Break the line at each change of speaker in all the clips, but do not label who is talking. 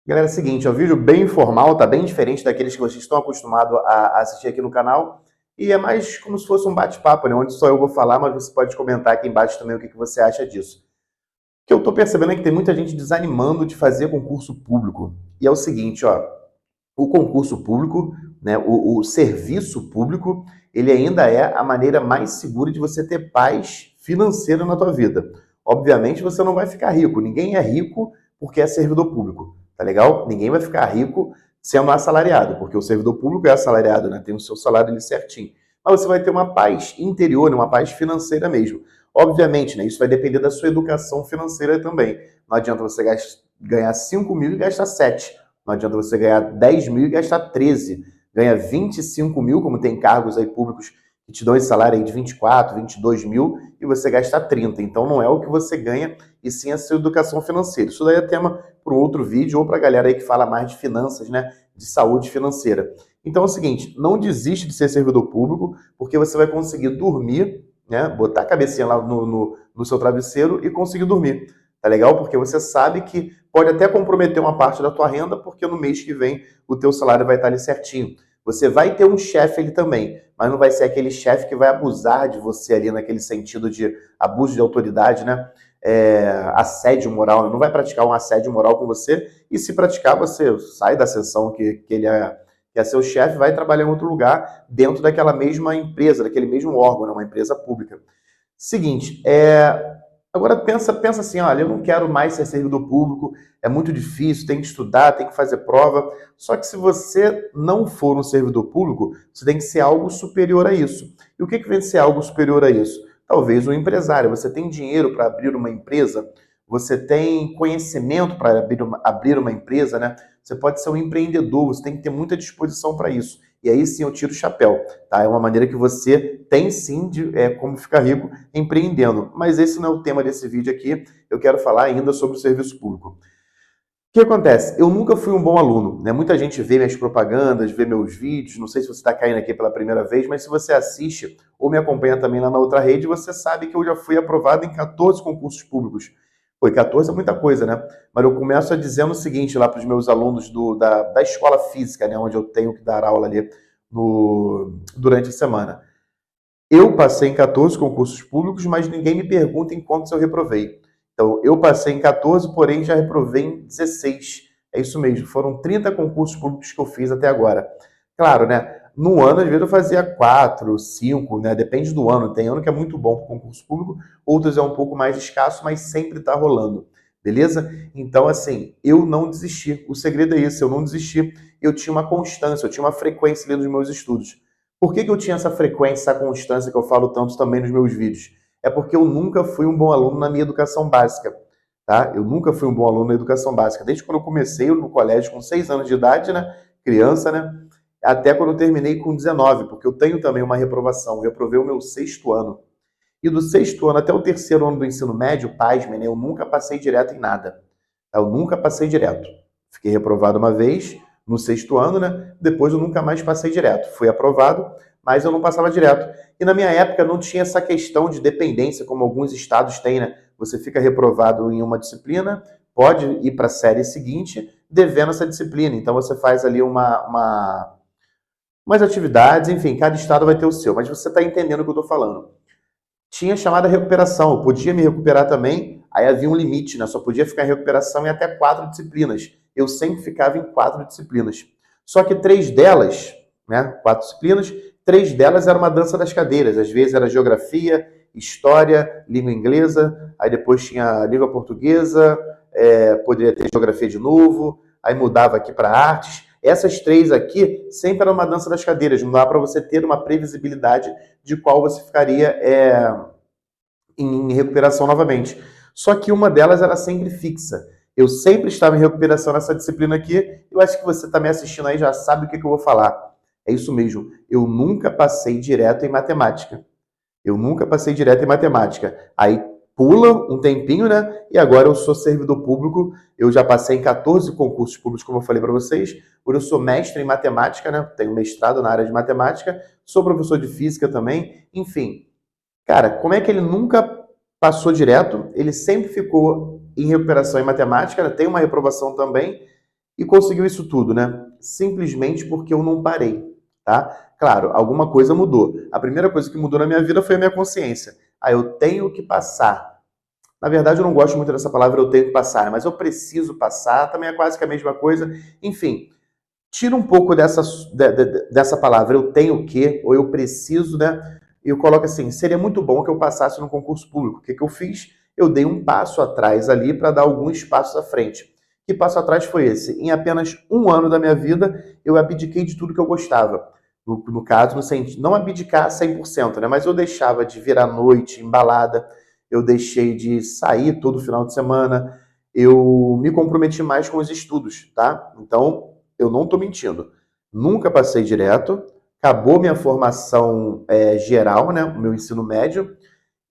Galera, é o seguinte, é um vídeo bem informal, tá bem diferente daqueles que vocês estão acostumados a assistir aqui no canal. E é mais como se fosse um bate-papo, né? Onde só eu vou falar, mas você pode comentar aqui embaixo também o que você acha disso. O que eu tô percebendo é que tem muita gente desanimando de fazer concurso público. E é o seguinte, ó, o concurso público, né, o serviço público, ele ainda é a maneira mais segura de você ter paz financeira na tua vida. Obviamente você não vai ficar rico, ninguém é rico porque é servidor público, tá legal? Ninguém vai ficar rico sendo assalariado, porque o servidor público é assalariado, né? Tem o seu salário ali certinho. Mas você vai ter uma paz interior, uma paz financeira mesmo. Obviamente, né, isso vai depender da sua educação financeira também. Não adianta você ganhar 5 mil e gastar 7. Não adianta você ganhar 10 mil e gastar 13. Ganha 25 mil, como tem cargos aí públicos que te dão esse salário aí de 24, 22 mil e você gasta 30. Então não é o que você ganha e sim a sua educação financeira. Isso daí é tema para um outro vídeo ou para a galera aí que fala mais de finanças, né? De saúde financeira. Então é o seguinte, não desiste de ser servidor público, porque você vai conseguir dormir, né? Botar a cabecinha lá no seu travesseiro e conseguir dormir. Tá legal? Porque você sabe que pode até comprometer uma parte da tua renda, porque no mês que vem o teu salário vai estar ali certinho. Você vai ter um chefe ali também, mas não vai ser aquele chefe que vai abusar de você ali naquele sentido de abuso de autoridade, né? Assédio moral, não vai praticar um assédio moral com você, e se praticar, você sai da sessão que é seu chefe, vai trabalhar em outro lugar, dentro daquela mesma empresa, daquele mesmo órgão, né? Uma empresa pública. Seguinte, agora pensa assim, olha, eu não quero mais ser servidor público, é muito difícil, tem que estudar, tem que fazer prova. Só que se você não for um servidor público, você tem que ser algo superior a isso. E o que vem ser algo superior a isso? Talvez um empresário. Você tem dinheiro para abrir uma empresa, você tem conhecimento para abrir uma empresa, né? Você pode ser um empreendedor, você tem que ter muita disposição para isso. E aí sim eu tiro o chapéu, tá? É uma maneira que você tem sim de como ficar rico empreendendo. Mas esse não é o tema desse vídeo aqui. Eu quero falar ainda sobre o serviço público. O que acontece? Eu nunca fui um bom aluno, né? Muita gente vê minhas propagandas, vê meus vídeos, não sei se você está caindo aqui pela primeira vez, mas se você assiste ou me acompanha também lá na outra rede, você sabe que eu já fui aprovado em 14 concursos públicos. Foi 14 é muita coisa, né? Mas eu começo a dizendo o seguinte lá para os meus alunos da escola física, né? Onde eu tenho que dar aula ali durante a semana. Eu passei em 14 concursos públicos, mas ninguém me pergunta em quantos eu reprovei. Então, eu passei em 14, porém já reprovei em 16. É isso mesmo, foram 30 concursos públicos que eu fiz até agora. Claro, né? No ano, às vezes, eu fazia 4, 5, né? Depende do ano. Tem ano que é muito bom para o concurso público, outros é um pouco mais escasso, mas sempre está rolando. Beleza? Então, assim, eu não desisti. O segredo é isso, eu não desisti. Eu tinha uma constância, eu tinha uma frequência ali nos meus estudos. Por que eu tinha essa frequência, essa constância que eu falo tanto também nos meus vídeos? É porque eu nunca fui um bom aluno na minha educação básica, tá? Eu nunca fui um bom aluno na educação básica. Desde quando eu comecei no colégio com 6 anos de idade, né? Criança, né? Até quando eu terminei com 19, porque eu tenho também uma reprovação. Eu reprovei o meu 6º ano. E do 6º ano até o 3º ano do ensino médio, pasmem, né? Eu nunca passei direto em nada. Eu nunca passei direto. Fiquei reprovado uma vez, no 6º ano, né? Depois eu nunca mais passei direto. Fui aprovado, mas eu não passava direto. E na minha época não tinha essa questão de dependência, como alguns estados têm, né? Você fica reprovado em uma disciplina, pode ir para a série seguinte, devendo essa disciplina. Então você faz ali umas atividades, enfim, cada estado vai ter o seu. Mas você está entendendo o que eu estou falando. Tinha chamada recuperação, eu podia me recuperar também, aí havia um limite, né? Só podia ficar em recuperação em até 4 disciplinas. Eu sempre ficava em 4 disciplinas. Só que 3 delas, né? 4 disciplinas, 3 delas era uma dança das cadeiras. Às vezes era geografia, história, língua inglesa, aí depois tinha língua portuguesa, poderia ter geografia de novo, aí mudava aqui para artes. Essas 3 aqui sempre era uma dança das cadeiras, não dá para você ter uma previsibilidade de qual você ficaria em recuperação novamente. Só que uma delas era sempre fixa. Eu sempre estava em recuperação nessa disciplina aqui. Eu acho que você está me assistindo aí já sabe o que eu vou falar. É isso mesmo. Eu nunca passei direto em matemática. Eu nunca passei direto em matemática. Aí pula um tempinho, né? E agora eu sou servidor público. Eu já passei em 14 concursos públicos, como eu falei para vocês. Hoje eu sou mestre em matemática, né? Tenho mestrado na área de matemática. Sou professor de física também. Enfim, cara, como é que ele nunca passou direto? Ele sempre ficou em recuperação em matemática, né? Tem uma reprovação também. E conseguiu isso tudo, né? Simplesmente porque eu não parei, tá? Claro, alguma coisa mudou. A primeira coisa que mudou na minha vida foi a minha consciência. Ah, eu tenho que passar. Na verdade, eu não gosto muito dessa palavra eu tenho que passar, mas eu preciso passar, também é quase que a mesma coisa. Enfim, tira um pouco dessa palavra eu tenho que, ou eu preciso, né? E eu coloco assim, seria muito bom que eu passasse no concurso público. O que eu fiz? Eu dei um passo atrás ali para dar alguns passos à frente. Que passo atrás foi esse? Em apenas um ano da minha vida, eu abdiquei de tudo que eu gostava. No caso, no sentido, não abdicar 100%, né? Mas eu deixava de vir à noite, embalada, eu deixei de sair todo final de semana, eu me comprometi mais com os estudos, tá? Então, eu não estou mentindo. Nunca passei direto, acabou minha formação geral, né? O meu ensino médio,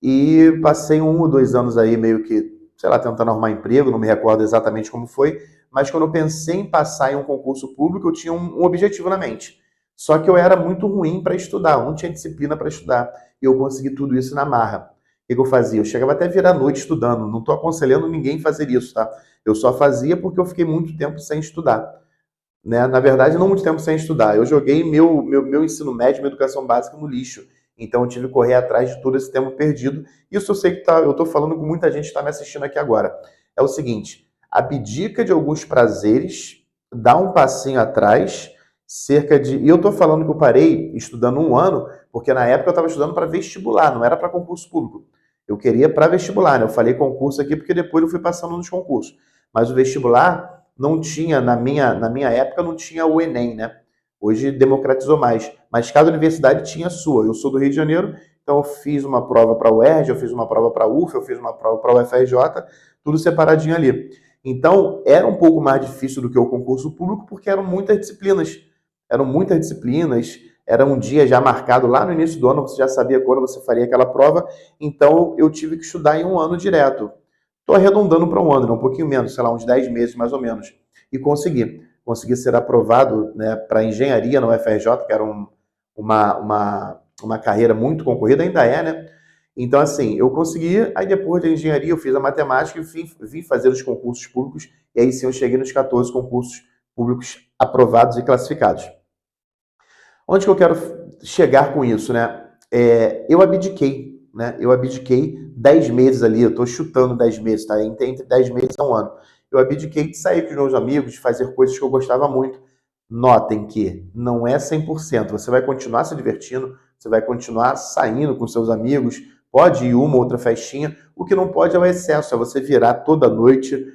e passei 1 ou 2 anos aí meio que, sei lá, tentando arrumar emprego, não me recordo exatamente como foi, mas quando eu pensei em passar em um concurso público, eu tinha um objetivo na mente. Só que eu era muito ruim para estudar, não tinha disciplina para estudar, e eu consegui tudo isso na marra. O que eu fazia? Eu chegava até a virar noite estudando, não estou aconselhando ninguém a fazer isso, tá? Eu só fazia porque eu fiquei muito tempo sem estudar, né? Na verdade, não muito tempo sem estudar. Eu joguei meu ensino médio, minha educação básica no lixo. Então, eu tive que correr atrás de todo esse tempo perdido. Isso eu sei que eu estou falando com muita gente que está me assistindo aqui agora. É o seguinte, abdica de alguns prazeres, dá um passinho atrás, cerca de... E eu estou falando que eu parei estudando um ano, porque na época eu estava estudando para vestibular, não era para concurso público. Eu queria para vestibular, né? Eu falei concurso aqui porque depois eu fui passando nos concursos. Mas o vestibular não tinha, na minha época, não tinha o Enem, né? Hoje democratizou mais. Mas cada universidade tinha a sua. Eu sou do Rio de Janeiro, então eu fiz uma prova para a UERJ, eu fiz uma prova para a UF, eu fiz uma prova para a UFRJ, tudo separadinho ali. Então, era um pouco mais difícil do que o concurso público, porque eram muitas disciplinas. Eram muitas disciplinas, era um dia já marcado lá no início do ano, você já sabia quando você faria aquela prova, então eu tive que estudar em um ano direto. Estou arredondando para um ano, né? Um pouquinho menos, sei lá, uns 10 meses mais ou menos. E consegui. Consegui ser aprovado, né, para engenharia na UFRJ, que era uma carreira muito concorrida, ainda é, né? Então, assim, eu consegui, aí depois da engenharia eu fiz a matemática e vim fazer os concursos públicos, e aí sim eu cheguei nos 14 concursos públicos aprovados e classificados. Onde que eu quero chegar com isso, né? Eu abdiquei, né? Eu abdiquei 10 meses ali, eu estou chutando 10 meses, tá? Entre 10 meses a um ano. Eu abdiquei de sair com os meus amigos, de fazer coisas que eu gostava muito. Notem que não é 100%. Você vai continuar se divertindo, você vai continuar saindo com seus amigos, pode ir uma ou outra festinha. O que não pode é o excesso, é você virar toda noite.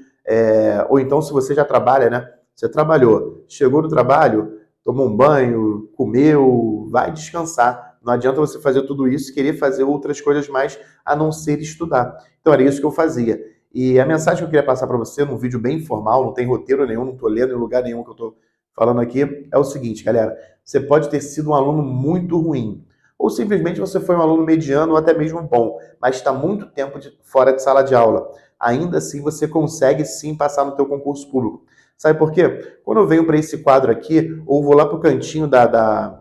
Ou então, se você já trabalha, né? Você trabalhou, chegou do trabalho, tomou um banho, comeu, vai descansar. Não adianta você fazer tudo isso e querer fazer outras coisas mais a não ser estudar. Então era isso que eu fazia. E a mensagem que eu queria passar para você, num vídeo bem informal, não tem roteiro nenhum, não estou lendo em lugar nenhum que eu estou falando aqui, é o seguinte, galera. Você pode ter sido um aluno muito ruim, ou simplesmente você foi um aluno mediano ou até mesmo bom, mas está muito tempo fora de sala de aula. Ainda assim, você consegue sim passar no teu concurso público. Sabe por quê? Quando eu venho para esse quadro aqui, ou vou lá para o cantinho da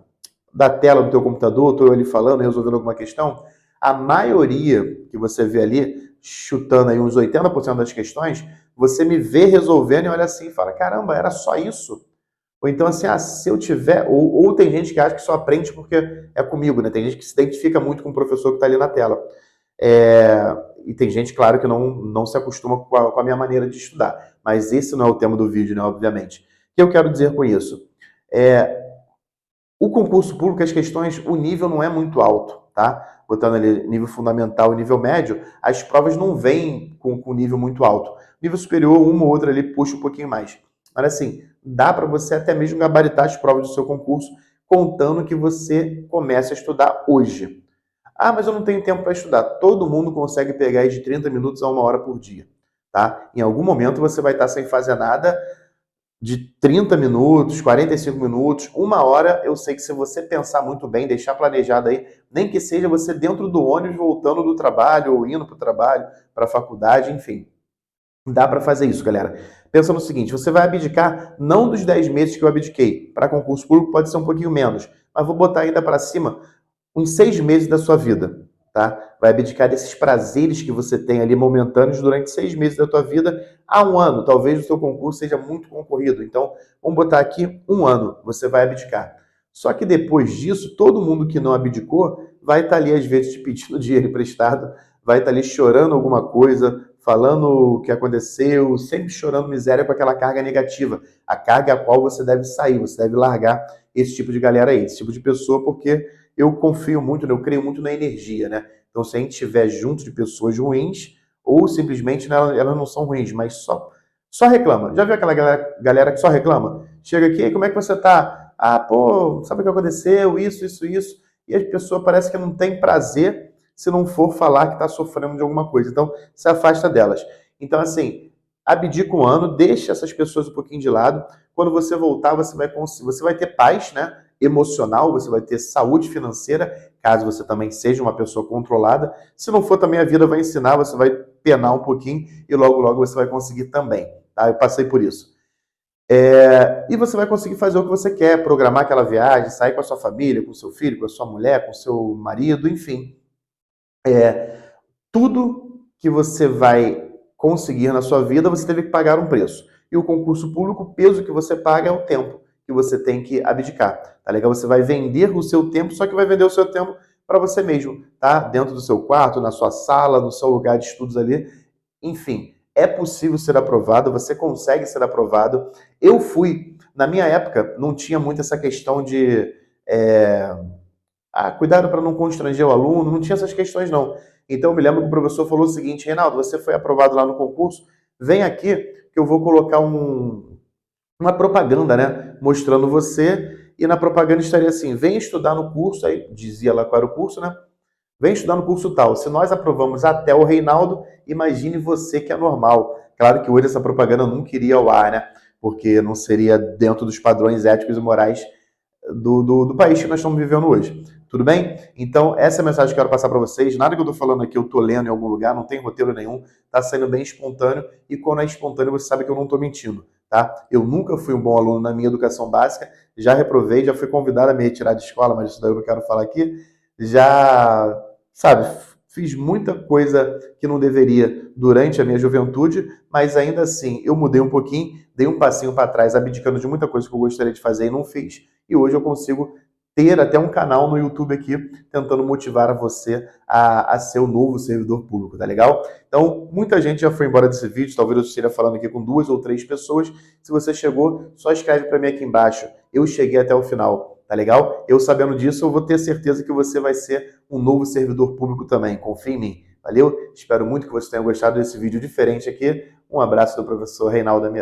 tela do teu computador, estou ali falando, resolvendo alguma questão, a maioria que você vê ali, chutando aí uns 80% das questões, você me vê resolvendo e olha assim e fala, caramba, era só isso? Ou então assim, se eu tiver... Ou tem gente que acha que só aprende porque é comigo, né? Tem gente que se identifica muito com o professor que está ali na tela. E tem gente, claro, que não se acostuma com a minha maneira de estudar. Mas esse não é o tema do vídeo, né? Obviamente. O que eu quero dizer com isso? O concurso público, as questões, o nível não é muito alto, tá? Botando ali nível fundamental e nível médio, as provas não vêm com nível muito alto. Nível superior, uma ou outra ali puxa um pouquinho mais. Mas assim, dá para você até mesmo gabaritar as provas do seu concurso, contando que você comece a estudar hoje. Ah, mas eu não tenho tempo para estudar. Todo mundo consegue pegar aí de 30 minutos a 1 hora por dia, tá? Em algum momento você vai estar sem fazer nada, de 30 minutos, 45 minutos, 1 hora, eu sei que se você pensar muito bem, deixar planejado aí, nem que seja você dentro do ônibus, voltando do trabalho, ou indo para o trabalho, para a faculdade, enfim. Dá para fazer isso, galera. Pensa no seguinte, você vai abdicar não dos 10 meses que eu abdiquei. Para concurso público pode ser um pouquinho menos, mas vou botar ainda para cima uns 6 meses da sua vida. tá? Vai abdicar desses prazeres que você tem ali momentâneos durante 6 meses da tua vida a 1 ano. Talvez o seu concurso seja muito concorrido. Então, vamos botar aqui 1 ano, você vai abdicar. Só que depois disso, todo mundo que não abdicou vai estar ali, às vezes, te pedindo dinheiro emprestado, vai estar ali chorando alguma coisa, falando o que aconteceu, sempre chorando miséria com aquela carga negativa, a carga a qual você deve sair, você deve largar esse tipo de galera aí, esse tipo de pessoa, porque eu confio muito, eu creio muito na energia, né? Então, se a gente estiver junto de pessoas ruins, ou simplesmente né, elas não são ruins, mas só reclama. Já viu aquela galera que só reclama? Chega aqui, como é que você tá? Ah, pô, sabe o que aconteceu? Isso. E a pessoa parece que não tem prazer se não for falar que está sofrendo de alguma coisa. Então, se afasta delas. Então, assim, abdica um ano, deixa essas pessoas um pouquinho de lado. Quando você voltar, você vai ter paz, né? Emocional, você vai ter saúde financeira, caso você também seja uma pessoa controlada. Se não for, também a vida vai ensinar, você vai penar um pouquinho e logo você vai conseguir também. Tá? Eu passei por isso. E você vai conseguir fazer o que você quer, programar aquela viagem, sair com a sua família, com o seu filho, com a sua mulher, com o seu marido, enfim. Tudo que você vai conseguir na sua vida, você teve que pagar um preço. E o concurso público, o peso que você paga é o tempo que você tem que abdicar. Tá legal? Você vai vender o seu tempo, só que vai vender o seu tempo para você mesmo, tá? Dentro do seu quarto, na sua sala, no seu lugar de estudos ali. Enfim, é possível ser aprovado, você consegue ser aprovado. Eu fui, na minha época, não tinha muito essa questão de cuidado para não constranger o aluno, não tinha essas questões não. Então eu me lembro que o professor falou o seguinte: Reinaldo, você foi aprovado lá no concurso, vem aqui que eu vou colocar uma propaganda, né, mostrando você, e na propaganda estaria assim: vem estudar no curso, aí dizia lá qual era o curso, né? Vem estudar no curso tal. Se nós aprovamos até o Reinaldo, imagine você que é normal. Claro que hoje essa propaganda não queria ao ar, né? Porque não seria dentro dos padrões éticos e morais do país que nós estamos vivendo hoje. Tudo bem? Então, essa é a mensagem que eu quero passar para vocês. Nada que eu estou falando aqui, eu estou lendo em algum lugar, não tem roteiro nenhum, está saindo bem espontâneo, e quando é espontâneo, você sabe que eu não estou mentindo, tá? Eu nunca fui um bom aluno na minha educação básica, já reprovei, já fui convidado a me retirar de escola, mas isso daí eu não quero falar aqui. Já, sabe, fiz muita coisa que não deveria durante a minha juventude, mas ainda assim eu mudei um pouquinho, dei um passinho para trás, abdicando de muita coisa que eu gostaria de fazer e não fiz, e hoje eu consigo ter até um canal no YouTube aqui, tentando motivar a você a ser o novo servidor público, tá legal? Então, muita gente já foi embora desse vídeo, talvez eu esteja falando aqui com 2 ou 3 pessoas. Se você chegou, só escreve para mim aqui embaixo: eu cheguei até o final, tá legal? Eu sabendo disso, eu vou ter certeza que você vai ser um novo servidor público também, confia em mim, valeu? Espero muito que você tenha gostado desse vídeo diferente aqui. Um abraço do professor Reinaldo Amir.